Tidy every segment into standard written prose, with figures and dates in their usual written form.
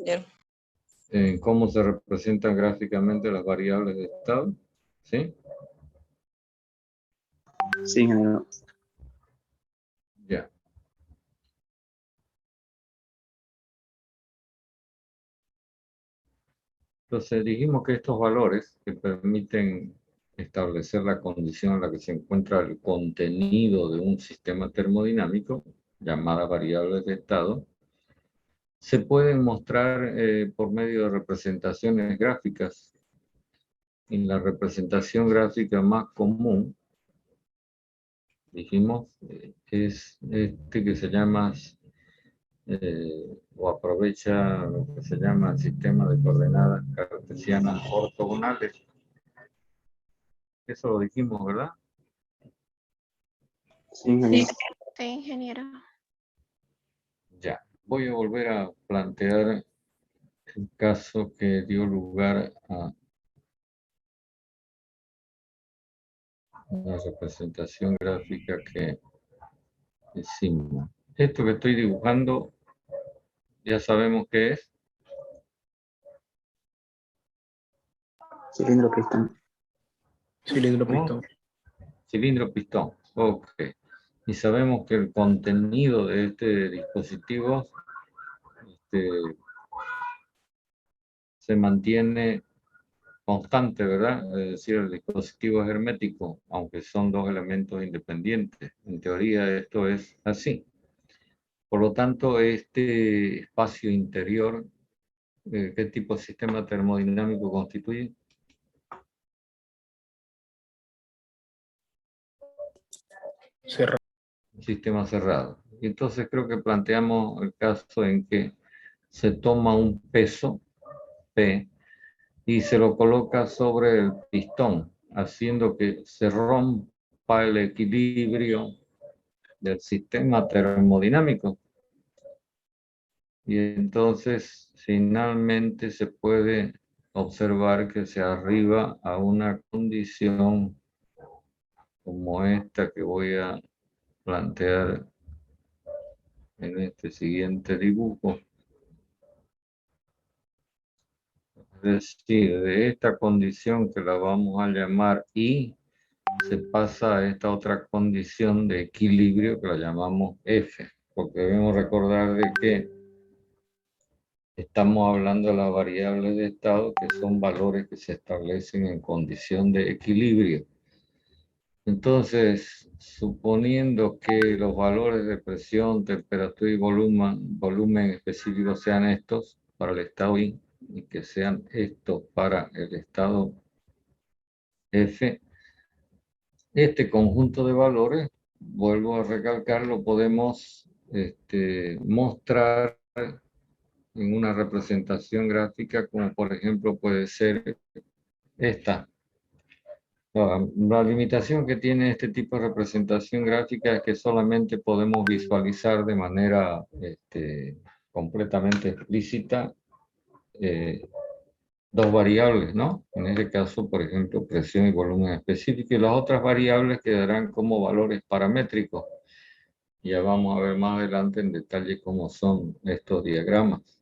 Ya. En cómo se representan gráficamente las variables de estado. ¿Sí? Sí, ingeniero. Ya. Entonces dijimos que estos valores que permiten establecer la condición en la que se encuentra el contenido de un sistema termodinámico, llamada variables de estado, se pueden mostrar por medio de representaciones gráficas. En la representación gráfica más común, dijimos, es este que se llama, o aprovecha lo que se llama el sistema de coordenadas cartesianas ortogonales. Eso lo dijimos, ¿verdad? Sí, ingeniero. Sí, ingeniero. Ya. Voy a volver a plantear el caso que dio lugar a la representación gráfica que hicimos. Esto que estoy dibujando, ya sabemos qué es. Cilindro pistón. Cilindro ¿Cómo? pistón. Cilindro pistón. Ok. Y sabemos que el contenido de este dispositivo se mantiene constante, ¿verdad? Es decir, el dispositivo es hermético, aunque son dos elementos independientes. En teoría esto es así. Por lo tanto, este espacio interior, ¿qué tipo de sistema termodinámico constituye? Cerrado. Un sistema cerrado. Y entonces creo que planteamos el caso en que se toma un peso, P, y se lo coloca sobre el pistón, haciendo que se rompa el equilibrio del sistema termodinámico. Y entonces finalmente se puede observar que se arriba a una condición como esta que voy a plantear en este siguiente dibujo. Es decir, de esta condición que la vamos a llamar I, se pasa a esta otra condición de equilibrio que la llamamos F, porque debemos recordar de que estamos hablando de las variables de estado, que son valores que se establecen en condición de equilibrio. Entonces, suponiendo que los valores de presión, temperatura y volumen específico sean estos para el estado I y que sean estos para el estado F, este conjunto de valores, vuelvo a recalcar, lo podemos mostrar en una representación gráfica, como por ejemplo puede ser esta. La limitación que tiene este tipo de representación gráfica es que solamente podemos visualizar de manera completamente explícita dos variables, ¿no? En este caso, por ejemplo, presión y volumen específico, y las otras variables quedarán como valores paramétricos. Ya vamos a ver más adelante en detalle cómo son estos diagramas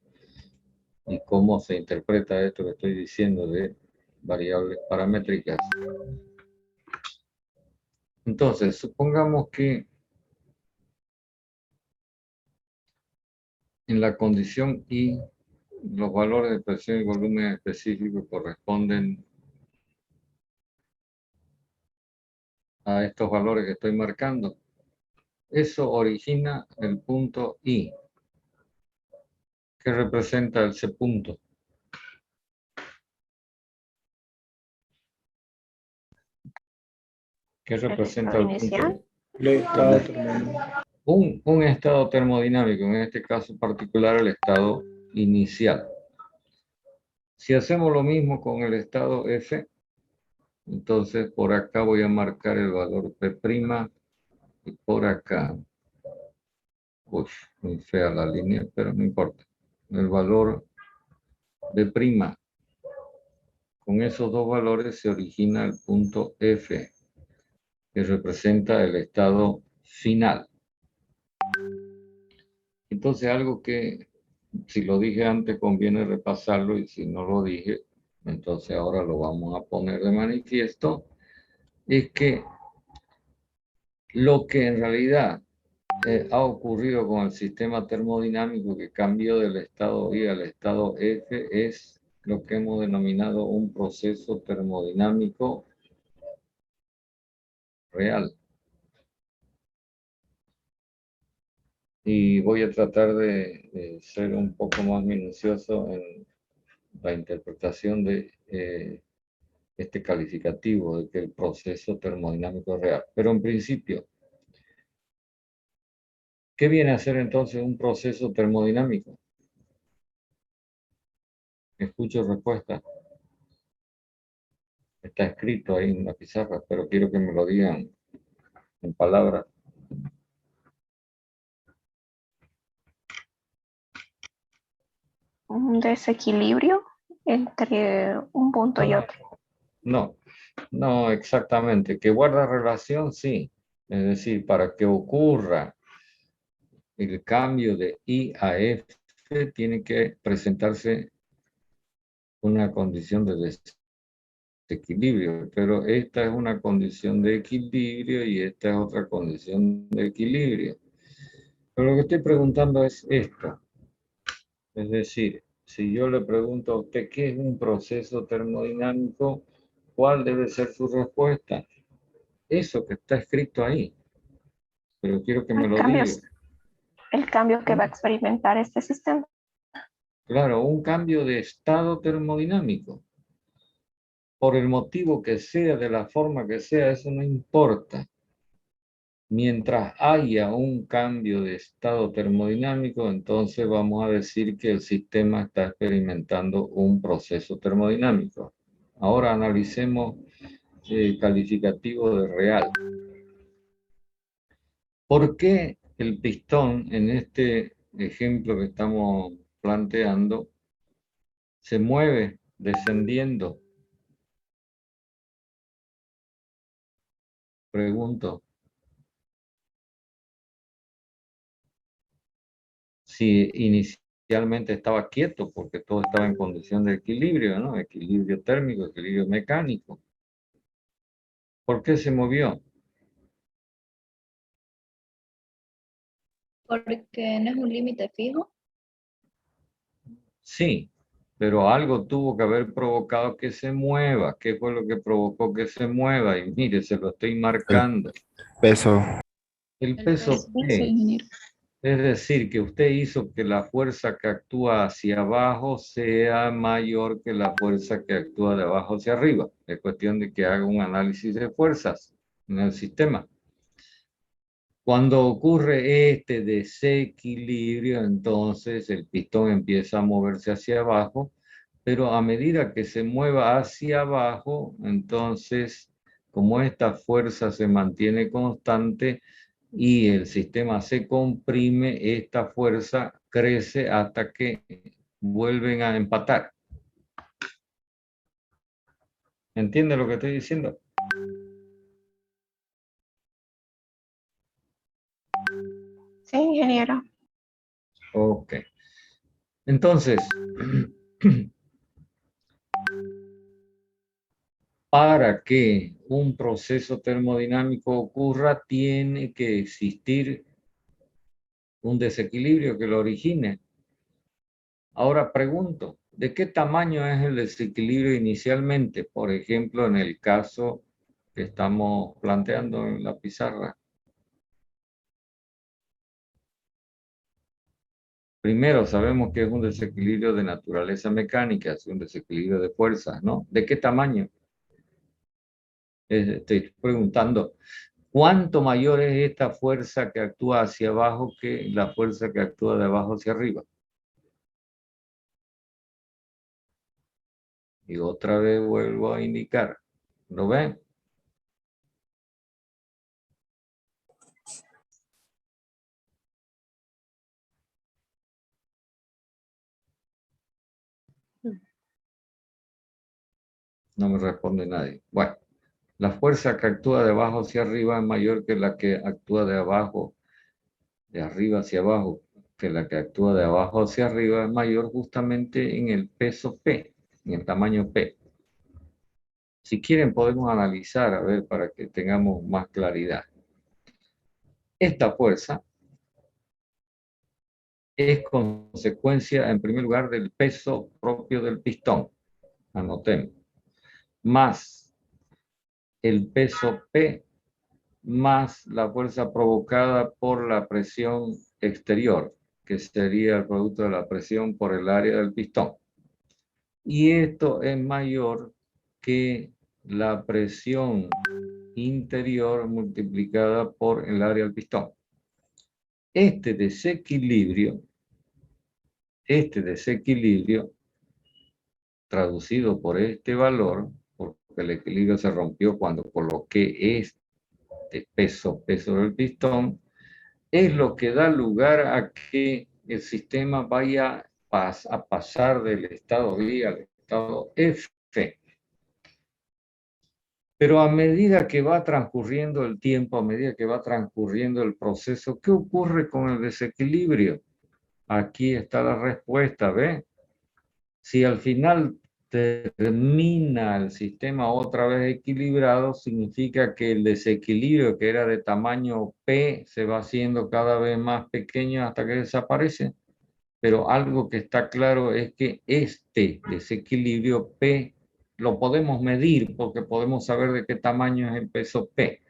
y cómo se interpreta esto que estoy diciendo de variables paramétricas. Entonces, supongamos que en la condición I, los valores de presión y volumen específicos corresponden a estos valores que estoy marcando. Eso origina el punto I. ¿Qué representa ese punto? ¿Qué representa el punto inicial? El estado termodinámico. Un estado termodinámico, en este caso particular el estado inicial. Si hacemos lo mismo con el estado F, entonces por acá voy a marcar el valor P' y por acá, uy, muy fea la línea, pero no importa, el valor B'. Con esos dos valores se origina el punto F, que representa el estado final. Entonces algo que Si lo dije antes, conviene repasarlo, y si no lo dije, entonces ahora lo vamos a poner de manifiesto, es que lo que en realidad ha ocurrido con el sistema termodinámico que cambió del estado I al estado F es lo que hemos denominado un proceso termodinámico real. Y voy a tratar de ser un poco más minucioso en la interpretación de este calificativo de que el proceso termodinámico es real. Pero en principio, ¿qué viene a ser entonces un proceso termodinámico? Escucho respuesta. Está escrito ahí en la pizarra, pero quiero que me lo digan en palabras. Un desequilibrio entre un punto y otro. No, no exactamente. Que guarda relación, sí. Es decir, para que ocurra el cambio de I a F, tiene que presentarse una condición de desequilibrio, pero esta es una condición de equilibrio y esta es otra condición de equilibrio. Pero lo que estoy preguntando es esto. Es decir, si yo le pregunto a usted qué es un proceso termodinámico, ¿cuál debe ser su respuesta? Eso que está escrito ahí. Pero quiero que me lo diga. El cambio que va a experimentar este sistema. Claro, un cambio de estado termodinámico. Por el motivo que sea, de la forma que sea, eso no importa. Mientras haya un cambio de estado termodinámico, entonces vamos a decir que el sistema está experimentando un proceso termodinámico. Ahora analicemos el calificativo de real. ¿Por qué el pistón en este ejemplo que estamos planteando se mueve descendiendo? Pregunto. Si inicialmente estaba quieto, porque todo estaba en condición de equilibrio, ¿no? Equilibrio térmico, equilibrio mecánico. ¿Por qué se movió? Porque no es un límite fijo. Sí, pero algo tuvo que haber provocado que se mueva. ¿Qué fue lo que provocó que se mueva? Y mire, se lo estoy marcando. Peso. El peso P. Es decir, que usted hizo que la fuerza que actúa hacia abajo sea mayor que la fuerza que actúa de abajo hacia arriba. Es cuestión de que haga un análisis de fuerzas en el sistema. Cuando ocurre este desequilibrio, entonces el pistón empieza a moverse hacia abajo, pero a medida que se mueva hacia abajo, entonces, como esta fuerza se mantiene constante y el sistema se comprime, esta fuerza crece hasta que vuelven a empatar. ¿Entiende lo que estoy diciendo? Sí, ingeniero. Ok. Entonces, para que un proceso termodinámico ocurra, tiene que existir un desequilibrio que lo origine. Ahora pregunto, ¿de qué tamaño es el desequilibrio inicialmente? Por ejemplo, en el caso que estamos planteando en la pizarra. Primero, sabemos que es un desequilibrio de naturaleza mecánica, es un desequilibrio de fuerzas, ¿no? ¿De qué tamaño? Estoy preguntando, ¿cuánto mayor es esta fuerza que actúa hacia abajo que la fuerza que actúa de abajo hacia arriba? Y otra vez vuelvo a indicar. ¿Lo ven? No me responde nadie. Bueno, la fuerza que actúa de abajo hacia arriba es mayor que la que actúa de abajo, de arriba hacia abajo. que la que actúa de abajo hacia arriba, es mayor justamente en el peso P, en el tamaño P. Si quieren podemos analizar, a ver, para que tengamos más claridad. Esta fuerza es consecuencia, en primer lugar, del peso propio del pistón. Anotemos. Más el peso P, más la fuerza provocada por la presión exterior, que sería el producto de la presión por el área del pistón. Y esto es mayor que la presión interior multiplicada por el área del pistón. Este desequilibrio, traducido por este valor, porque el equilibrio se rompió cuando coloqué este peso del pistón, es lo que da lugar a que el sistema vaya a pasar del estado I al estado F. Pero a medida que va transcurriendo el tiempo, a medida que va transcurriendo el proceso, ¿qué ocurre con el desequilibrio? Aquí está la respuesta, ¿ve? Si al final termina el sistema otra vez equilibrado, significa que el desequilibrio que era de tamaño P se va haciendo cada vez más pequeño hasta que desaparece. Pero algo que está claro es que este desequilibrio P lo podemos medir porque podemos saber de qué tamaño es el peso P.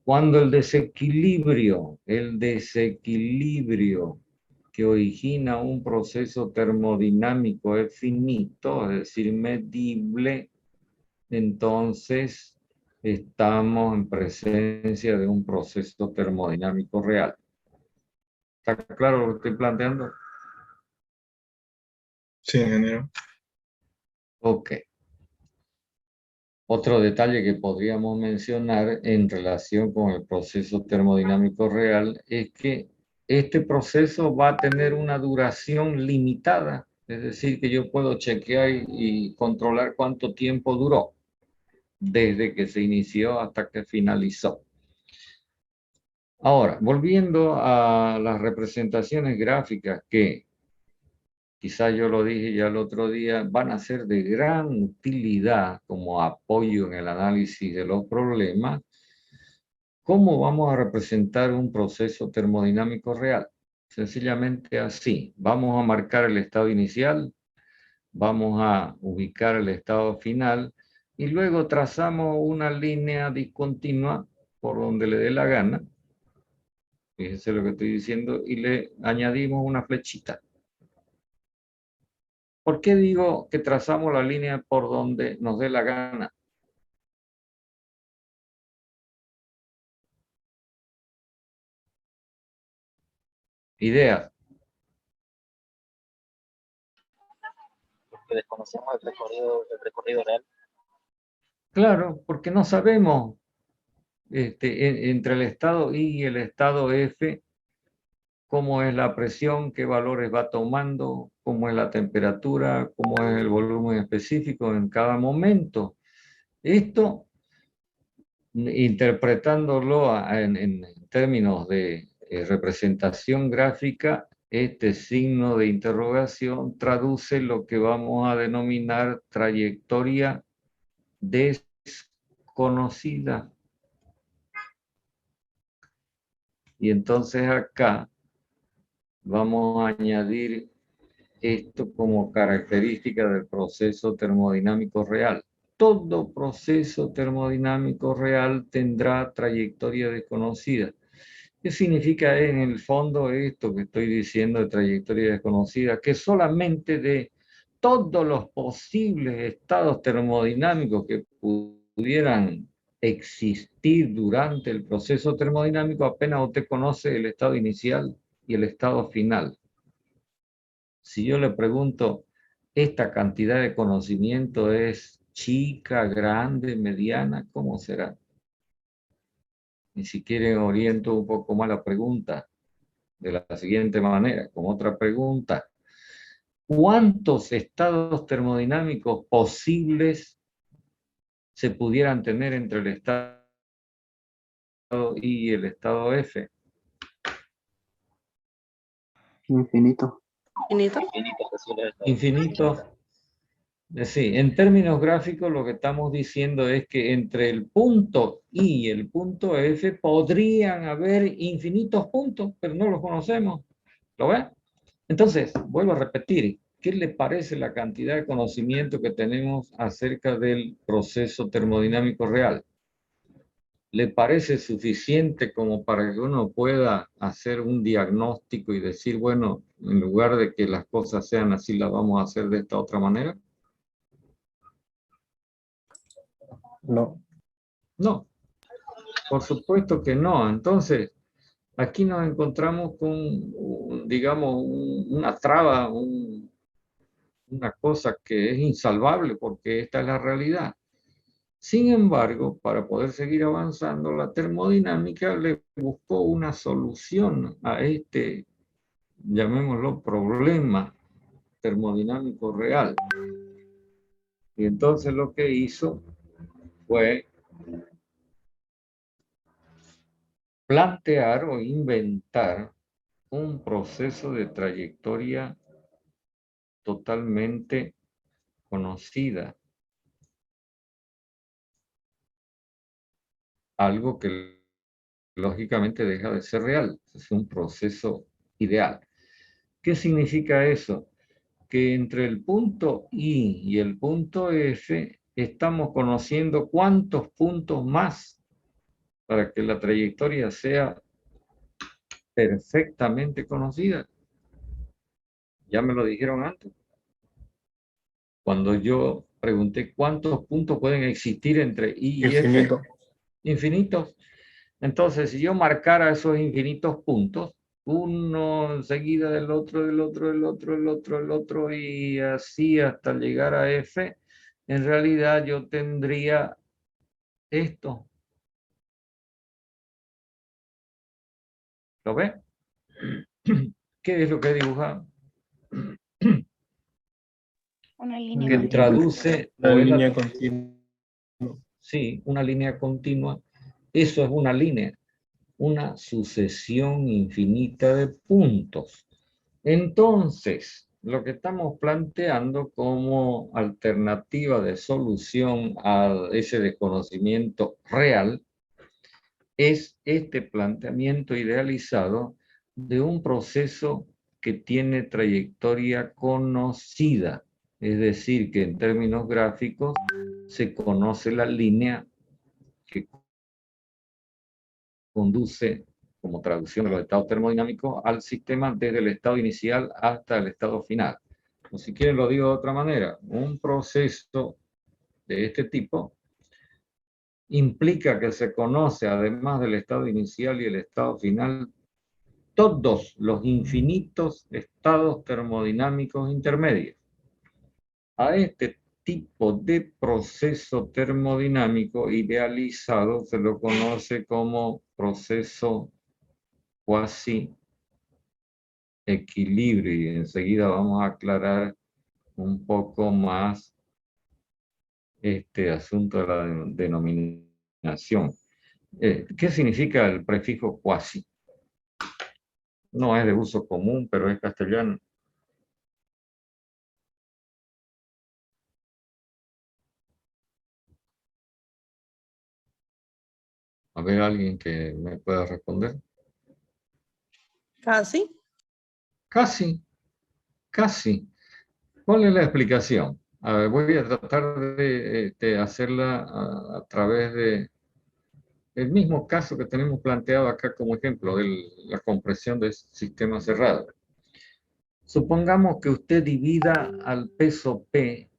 Cuando el desequilibrio que origina un proceso termodinámico es finito, es decir, medible, entonces estamos en presencia de un proceso termodinámico real. ¿Está claro lo que estoy planteando? Sí, ingeniero. Ok. Otro detalle que podríamos mencionar en relación con el proceso termodinámico real es que este proceso va a tener una duración limitada, es decir, que yo puedo chequear y controlar cuánto tiempo duró, desde que se inició hasta que finalizó. Ahora, volviendo a las representaciones gráficas que quizás yo lo dije ya el otro día, van a ser de gran utilidad como apoyo en el análisis de los problemas. ¿Cómo vamos a representar un proceso termodinámico real? Sencillamente así. Vamos a marcar el estado inicial, vamos a ubicar el estado final y luego trazamos una línea discontinua por donde le dé la gana. Fíjense lo que estoy diciendo y le añadimos una flechita. ¿Por qué digo que trazamos la línea por donde nos dé la gana? Ideas. Porque desconocemos el recorrido real. Claro, porque no sabemos entre el estado I y el estado F cómo es la presión, qué valores va tomando, cómo es la temperatura, cómo es el volumen específico en cada momento. Esto, interpretándolo en términos de representación gráfica, este signo de interrogación traduce lo que vamos a denominar trayectoria desconocida. Y entonces acá vamos a añadir esto como característica del proceso termodinámico real. Todo proceso termodinámico real tendrá trayectoria desconocida. ¿Qué significa en el fondo esto que estoy diciendo de trayectoria desconocida? Que solamente de todos los posibles estados termodinámicos que pudieran existir durante el proceso termodinámico, apenas usted conoce el estado inicial y el estado final. Si yo le pregunto, ¿esta cantidad de conocimiento es chica, grande, mediana? ¿Cómo será? Y si quieren oriento un poco más la pregunta de la siguiente manera, con otra pregunta. ¿Cuántos estados termodinámicos posibles se pudieran tener entre el estado I y el estado F? Infinito. Infinito. Infinito, Jesús, está. Infinitos. Sí, en términos gráficos lo que estamos diciendo es que entre el punto I y el punto F podrían haber infinitos puntos, pero no los conocemos. ¿Lo ven? Entonces, vuelvo a repetir, ¿qué le parece la cantidad de conocimiento que tenemos acerca del proceso termodinámico real? ¿Le parece suficiente como para que uno pueda hacer un diagnóstico y decir, bueno, en lugar de que las cosas sean así, las vamos a hacer de esta otra manera? No. No, por supuesto que no. Entonces, aquí nos encontramos con, digamos, una traba, una cosa que es insalvable porque esta es la realidad. Sin embargo, para poder seguir avanzando, la termodinámica le buscó una solución a este, llamémoslo, problema termodinámico real. Y entonces lo que hizo fue plantear o inventar un proceso de trayectoria totalmente conocida. Algo que lógicamente deja de ser real. Es un proceso ideal. ¿Qué significa eso? Que entre el punto I y el punto F estamos conociendo cuántos puntos más para que la trayectoria sea perfectamente conocida. Ya me lo dijeron antes. Cuando yo pregunté cuántos puntos pueden existir entre I y F. Infinito. Infinitos. Entonces, si yo marcara esos infinitos puntos, uno enseguida del otro, del otro, del otro, del otro, del otro, y así hasta llegar a F, en realidad yo tendría esto. ¿Lo ve? ¿Qué es lo que he dibujado? Una línea Que continua. traduce... La o es línea continua. sí, una línea continua. Eso es una línea. Una sucesión infinita de puntos. Entonces, lo que estamos planteando como alternativa de solución a ese desconocimiento real es este planteamiento idealizado de un proceso que tiene trayectoria conocida, es decir, que en términos gráficos se conoce la línea que conduce como traducción de los estados termodinámicos al sistema desde el estado inicial hasta el estado final. O si quieren lo digo de otra manera, un proceso de este tipo implica que se conoce, además del estado inicial y el estado final, todos los infinitos estados termodinámicos intermedios. A este tipo de proceso termodinámico idealizado se lo conoce como proceso cuasi equilibrio, y enseguida vamos a aclarar un poco más este asunto de la denominación. ¿Qué significa el prefijo cuasi? No es de uso común, pero es castellano. A ver, alguien que me pueda responder. Casi. Casi, casi. ¿Cuál es la explicación? A ver, voy a tratar de hacerla a través de el mismo caso que tenemos planteado acá como ejemplo de la compresión del sistema cerrado. Supongamos que usted divida al peso P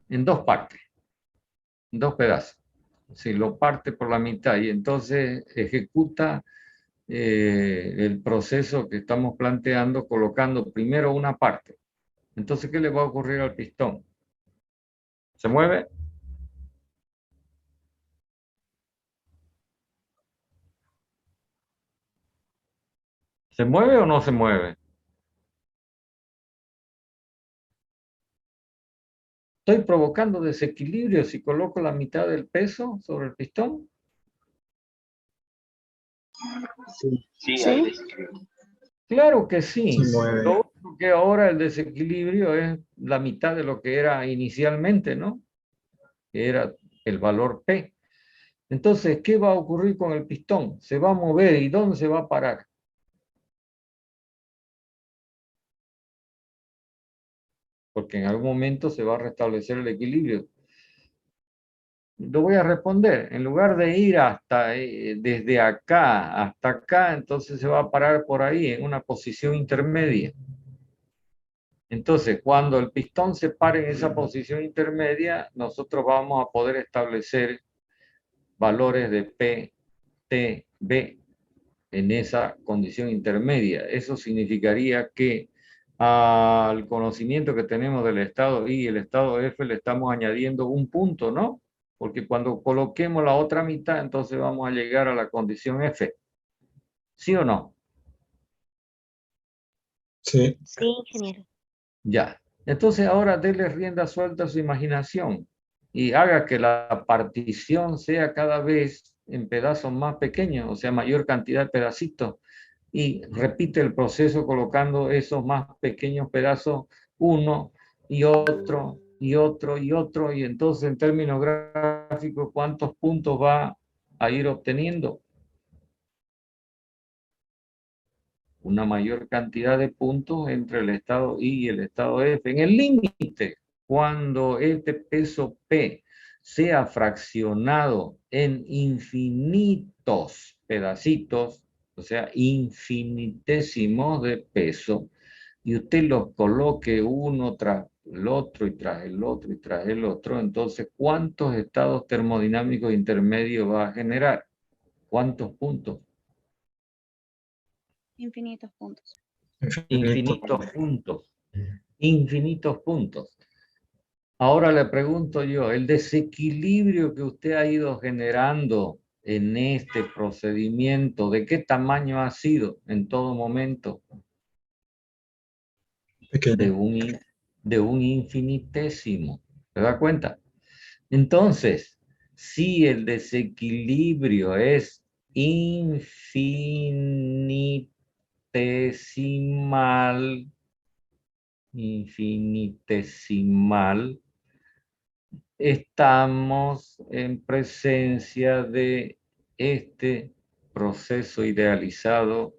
en dos partes, en dos pedazos. Si lo parte por la mitad y entonces ejecuta el proceso que estamos planteando colocando primero una parte. Entonces, ¿qué le va a ocurrir al pistón? ¿Se mueve? ¿Se mueve o no se mueve? ¿Estoy provocando desequilibrio si coloco la mitad del peso sobre el pistón? Sí, Sí. hay desequilibrio. Claro que sí. Se mueve. Lo único que ahora el desequilibrio es la mitad de lo que era inicialmente, ¿no? Que era el valor P. Entonces, ¿qué va a ocurrir con el pistón? Se va a mover. ¿Y dónde se va a parar? Porque en algún momento se va a restablecer el equilibrio. Lo voy a responder. En lugar de ir hasta desde acá hasta acá, entonces se va a parar por ahí en una posición intermedia. Entonces, cuando el pistón se pare en esa posición intermedia, nosotros vamos a poder establecer valores de P, T, B en esa condición intermedia. Eso significaría que al conocimiento que tenemos del estado I y el estado F le estamos añadiendo un punto, ¿no? Porque cuando coloquemos la otra mitad, entonces vamos a llegar a la condición F. ¿Sí o no? Sí. Sí, ingeniero. Ya. Entonces ahora déle rienda suelta a su imaginación y haga que la partición sea cada vez en pedazos más pequeños, o sea, mayor cantidad de pedacitos. Y repite el proceso colocando esos más pequeños pedazos, uno y otro y otro y otro, y entonces en términos gráficos, ¿cuántos puntos va a ir obteniendo? Una mayor cantidad de puntos entre el estado I y el estado F. En el límite, cuando este peso P sea fraccionado en infinitos pedacitos, o sea, infinitésimos de peso, y usted los coloque uno tras el otro y tras el otro y tras el otro, entonces, ¿cuántos estados termodinámicos intermedios va a generar? ¿Cuántos puntos? Infinitos puntos. Infinitos puntos. Infinitos puntos. Ahora le pregunto yo, el desequilibrio que usted ha ido generando en este procedimiento, ¿de qué tamaño ha sido en todo momento? Pequeño. De un infinitésimo. ¿Se da cuenta? Entonces, si el desequilibrio es infinitesimal, estamos en presencia de este proceso idealizado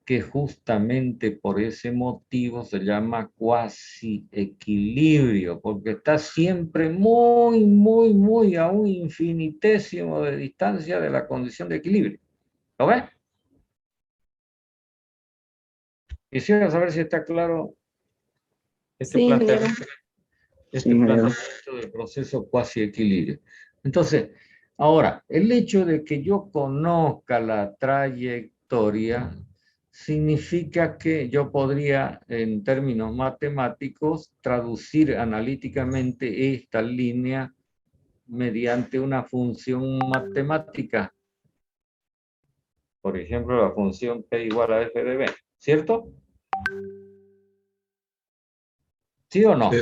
que justamente por ese motivo se llama cuasi equilibrio, porque está siempre muy a un infinitésimo de distancia de la condición de equilibrio. ¿Lo ves? Quisiera saber si está claro este Sí, planteamiento. Sí, ingeniero. Del proceso cuasi equilibrio. Entonces, ahora, el hecho de que yo conozca la trayectoria significa que yo podría, en términos matemáticos, traducir analíticamente esta línea mediante una función matemática. Por ejemplo, la función P igual a F de B, ¿cierto? ¿Sí o no? Sí.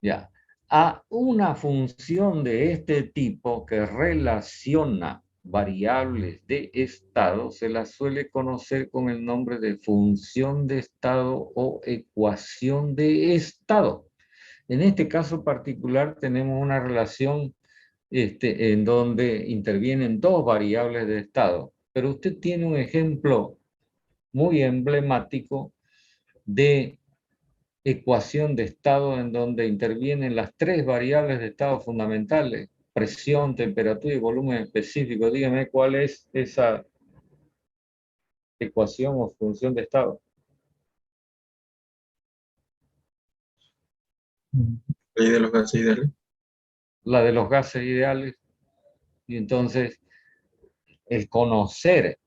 Ya. A una función de este tipo que relaciona variables de estado se la suele conocer con el nombre de función de estado o ecuación de estado. En este caso particular tenemos una relación en donde intervienen dos variables de estado, pero usted tiene un ejemplo muy emblemático de ecuación de estado en donde intervienen las tres variables de estado fundamentales: presión, temperatura y volumen específico. Dígame cuál es esa ecuación o función de estado. Ley de los gases ideales. La de los gases ideales. Y entonces, el conocer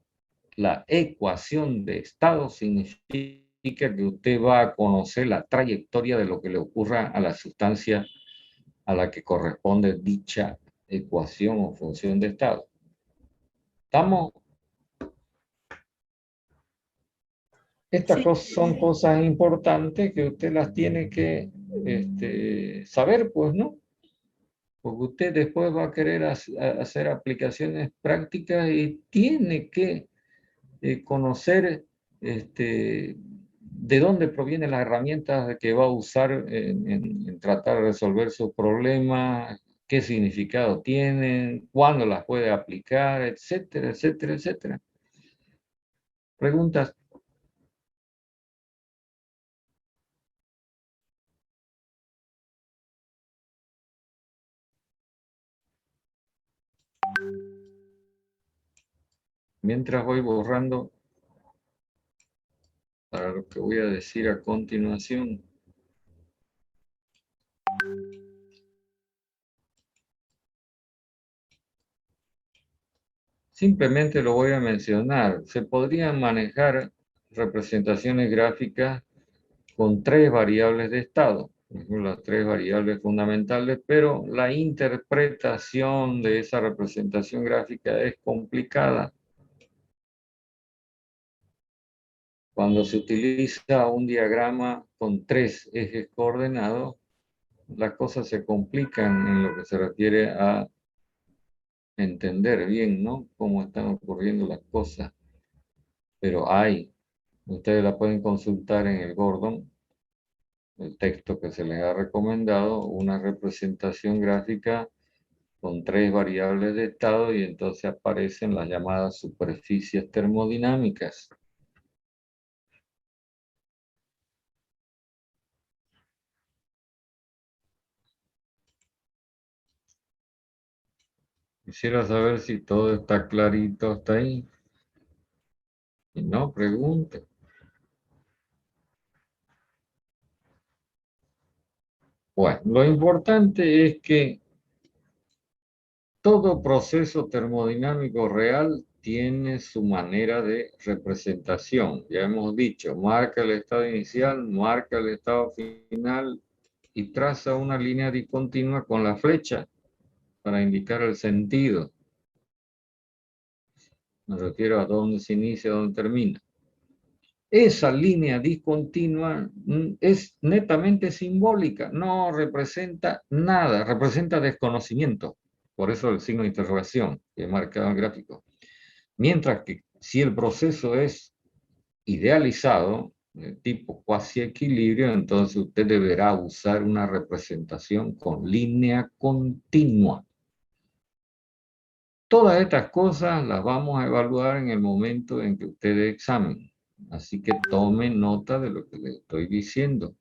la ecuación de estado significa que usted va a conocer la trayectoria de lo que le ocurra a la sustancia a la que corresponde dicha ecuación o función de estado. ¿Estamos? Estas son cosas importantes que usted las tiene que saber, pues, ¿no? Porque usted después va a querer hacer aplicaciones prácticas y tiene que conocer de dónde provienen las herramientas que va a usar en tratar de resolver sus problemas, qué significado tienen, cuándo las puede aplicar, etcétera, etcétera, etcétera. ¿Preguntas? Mientras voy borrando para lo que voy a decir a continuación. Simplemente lo voy a mencionar. Se podrían manejar representaciones gráficas con 3 variables de estado, las 3 variables fundamentales, pero la interpretación de esa representación gráfica es complicada. Cuando se utiliza un diagrama con 3 ejes coordenados, las cosas se complican en lo que se refiere a entender bien, ¿no?, cómo están ocurriendo las cosas. Pero ustedes la pueden consultar en el Gordon, el texto que se les ha recomendado, una representación gráfica con 3 variables de estado, y entonces aparecen las llamadas superficies termodinámicas. Quisiera saber si todo está clarito hasta ahí. Si no, pregunte. Bueno, lo importante es que todo proceso termodinámico real tiene su manera de representación. Ya hemos dicho, marca el estado inicial, marca el estado final y traza una línea discontinua con la flecha para indicar el sentido. Me refiero a dónde se inicia y dónde termina. Esa línea discontinua es netamente simbólica, no representa nada, representa desconocimiento. Por eso el signo de interrogación que marca el gráfico. Mientras que si el proceso es idealizado, de tipo cuasi equilibrio, entonces usted deberá usar una representación con línea continua. Todas estas cosas las vamos a evaluar en el momento en que usted dé examen. Así que tome nota de lo que le estoy diciendo.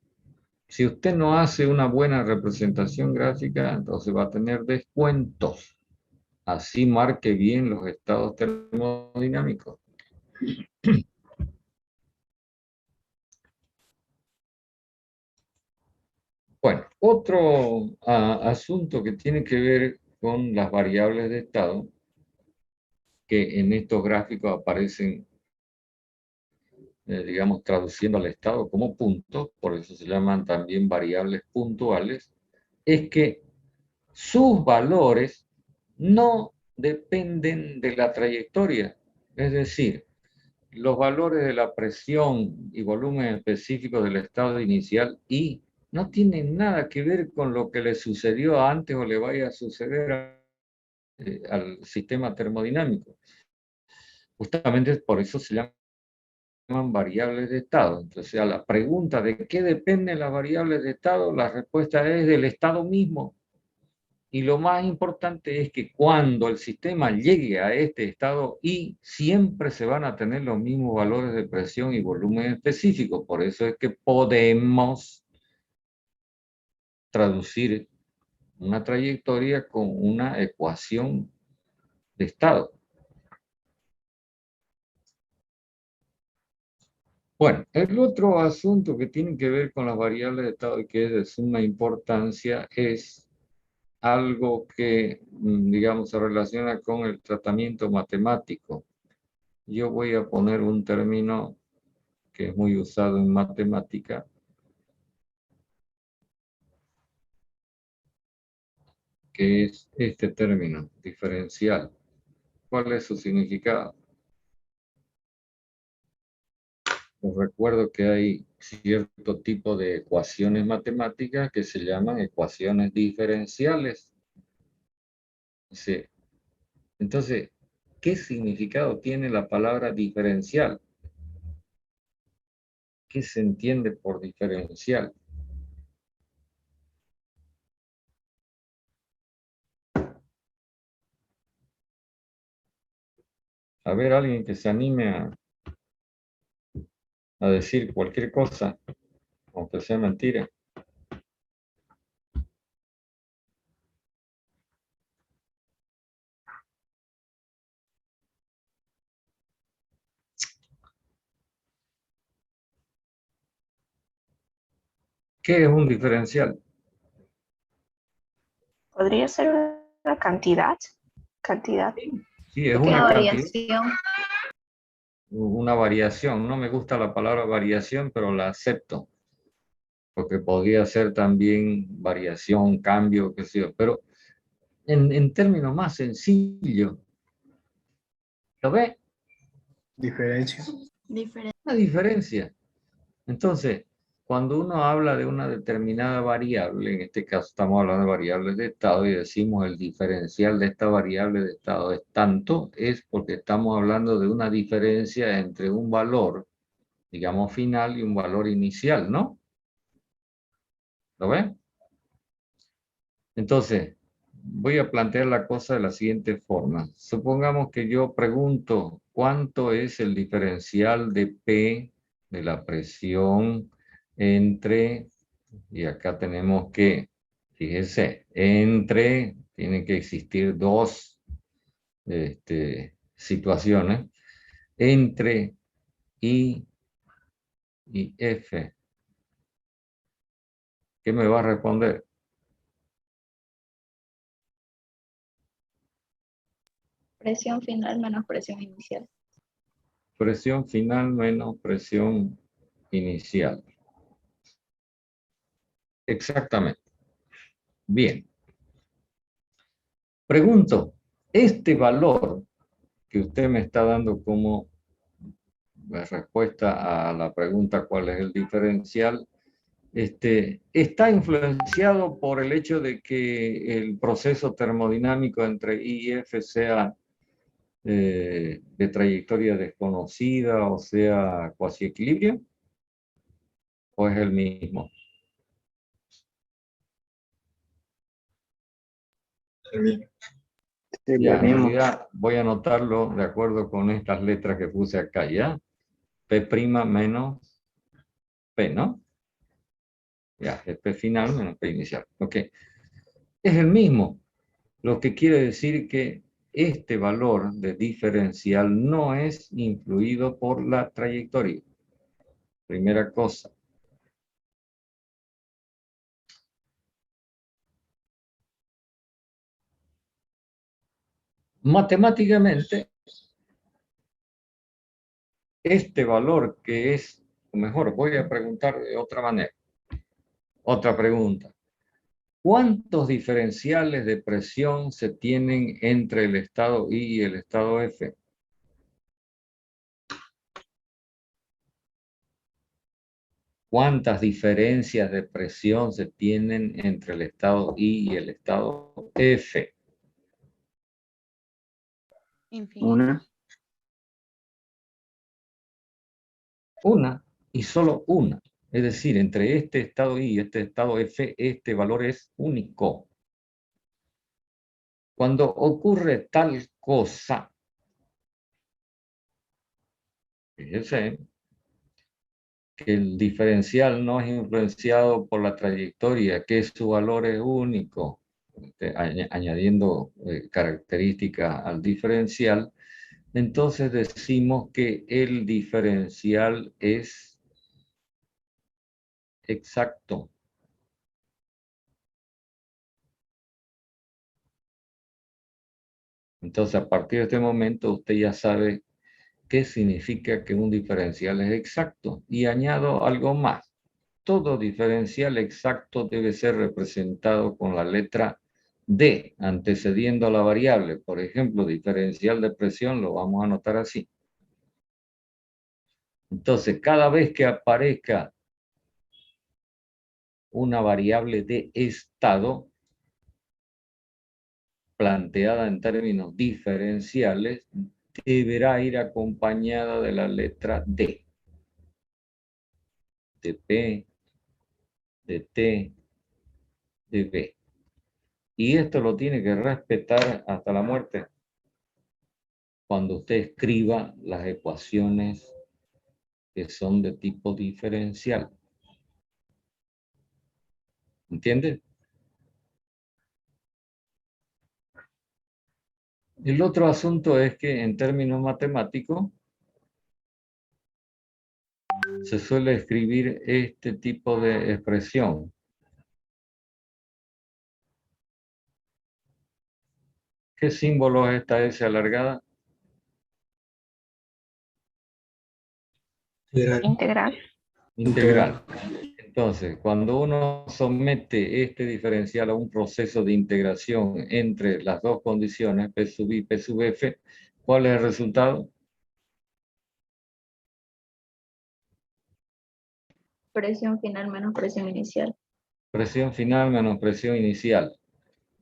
Si usted no hace una buena representación gráfica, entonces va a tener descuentos. Así marque bien los estados termodinámicos. Bueno, otro asunto que tiene que ver con las variables de estado, que en estos gráficos aparecen, digamos, traduciendo al estado como puntos, por eso se llaman también variables puntuales, es que sus valores no dependen de la trayectoria. Es decir, los valores de la presión y volumen específico del estado inicial y no tienen nada que ver con lo que le sucedió antes o le vaya a suceder al sistema termodinámico. Justamente por eso se llaman variables de estado. Entonces, a la pregunta de qué dependen las variables de estado, la respuesta es del estado mismo. Y lo más importante es que cuando el sistema llegue a este estado I, siempre se van a tener los mismos valores de presión y volumen específico. Por eso es que podemos traducir una trayectoria con una ecuación de estado. Bueno, el otro asunto que tiene que ver con las variables de estado y que es de suma importancia es algo que, digamos, se relaciona con el tratamiento matemático. Yo voy a poner un término que es muy usado en matemática, que es este término, diferencial. ¿Cuál es su significado? Os recuerdo que hay cierto tipo de ecuaciones matemáticas que se llaman ecuaciones diferenciales. Sí. Entonces, ¿Qué significado tiene la palabra diferencial? ¿Qué se entiende por diferencial? A ver, alguien que se anime a decir cualquier cosa, aunque sea mentira. ¿Qué es un diferencial? Podría ser una cantidad. Cantidad. Sí, es ¿De qué? una Una cantidad, variación. una variación. No me gusta la palabra variación, pero la acepto. Porque podría ser también variación, cambio, qué sé yo. Pero en términos más sencillos, ¿lo ve? Diferencia. Diferente. Una diferencia. Entonces, cuando uno habla de una determinada variable, en este caso estamos hablando de variables de estado y decimos el diferencial de esta variable de estado es tanto, es porque estamos hablando de una diferencia entre un valor, digamos, final y un valor inicial, ¿no? ¿Lo ven? Entonces, voy a plantear la cosa de la siguiente forma. Supongamos que yo pregunto cuánto es el diferencial de P de la presión entre, y acá tenemos que, fíjese, entre, tienen que existir dos situaciones, entre I y F. ¿Qué me va a responder? Presión final menos presión inicial. Presión final menos presión inicial. Exactamente. Bien. Pregunto, este valor que usted me está dando como respuesta a la pregunta cuál es el diferencial, está influenciado por el hecho de que el proceso termodinámico entre I y F sea de trayectoria desconocida o sea cuasi equilibrio, o es el mismo. El mismo. Sí, Ya, lo en mismo. realidad voy a anotarlo de acuerdo con estas letras que puse acá, ¿ya? P' menos P, ¿no? Ya, es P final menos P inicial. Ok. Es el mismo, lo que quiere decir que este valor de diferencial no es influido por la trayectoria. Primera cosa. Matemáticamente, este valor que es, o mejor, voy a preguntar de otra manera. Otra pregunta. ¿Cuántos diferenciales de presión se tienen entre el estado I y el estado F? ¿Cuántas diferencias de presión se tienen entre el estado I y el estado F? Una. Una y solo una. Es decir, entre este estado I y este estado F, este valor es único. Cuando ocurre tal cosa, fíjense que el diferencial no es influenciado por la trayectoria, que su valor es único, añadiendo características al diferencial, entonces decimos que el diferencial es exacto. Entonces, a partir de este momento, usted ya sabe qué significa que un diferencial es exacto. Y añado algo más. Todo diferencial exacto debe ser representado con la letra D, antecediendo a la variable. Por ejemplo, diferencial de presión lo vamos a anotar así. Entonces, cada vez que aparezca una variable de estado, planteada en términos diferenciales, deberá ir acompañada de la letra D. De P, de T, de B. Y esto lo tiene que respetar hasta la muerte cuando usted escriba las ecuaciones que son de tipo diferencial. ¿Entiende? El otro asunto es que en términos matemáticos se suele escribir este tipo de expresión. ¿Qué símbolo es esta S alargada? Integral. Integral. Entonces, cuando uno somete este diferencial a un proceso de integración entre las dos condiciones, P sub I y P sub F, ¿cuál es el resultado? Presión final menos presión inicial. Presión final menos presión inicial.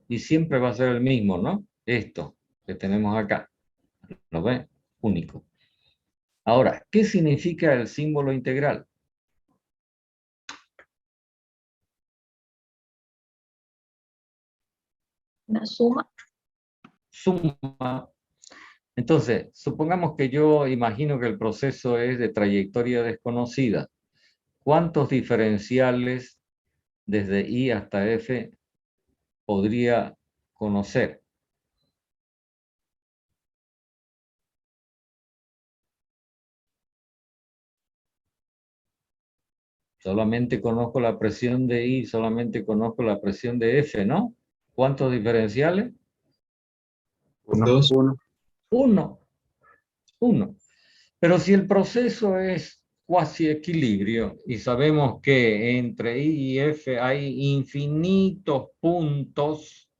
Y siempre va a ser el mismo, ¿no? Esto que tenemos acá. ¿Lo ven? Único. Ahora, ¿qué significa el símbolo integral? Una suma. Suma. Entonces, supongamos que yo imagino que el proceso es de trayectoria desconocida. ¿Cuántos diferenciales desde I hasta F podría conocer? Solamente conozco la presión de I, solamente conozco la presión de F, ¿no? ¿Cuántos diferenciales? Dos. Uno. Pero si el proceso es cuasi equilibrio y sabemos que entre I y F hay infinitos puntos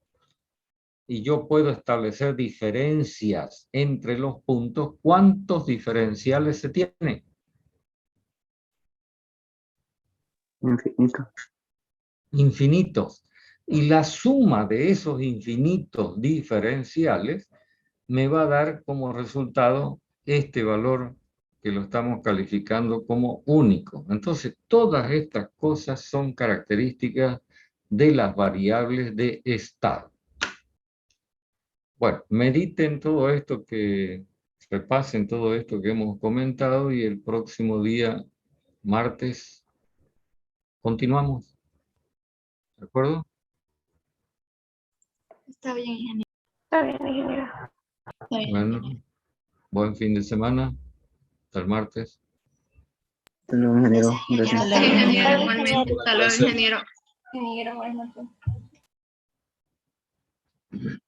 y yo puedo establecer diferencias entre los puntos, ¿cuántos diferenciales se tienen? Infinito. Infinitos. Y la suma de esos infinitos diferenciales me va a dar como resultado este valor que lo estamos calificando como único. Entonces, todas estas cosas son características de las variables de estado. Bueno, mediten todo esto repasen todo esto que hemos comentado y el próximo día, martes, continuamos. ¿De acuerdo? Está bien, ingeniero. Está bien, ingeniero. Está bien, Bueno, ingeniero. buen fin de semana. Hasta el martes. Hasta luego, ingeniero. Gracias. Hasta luego, ingeniero. Igualmente. Hasta luego, ingeniero. Ingeniero, buenas noches.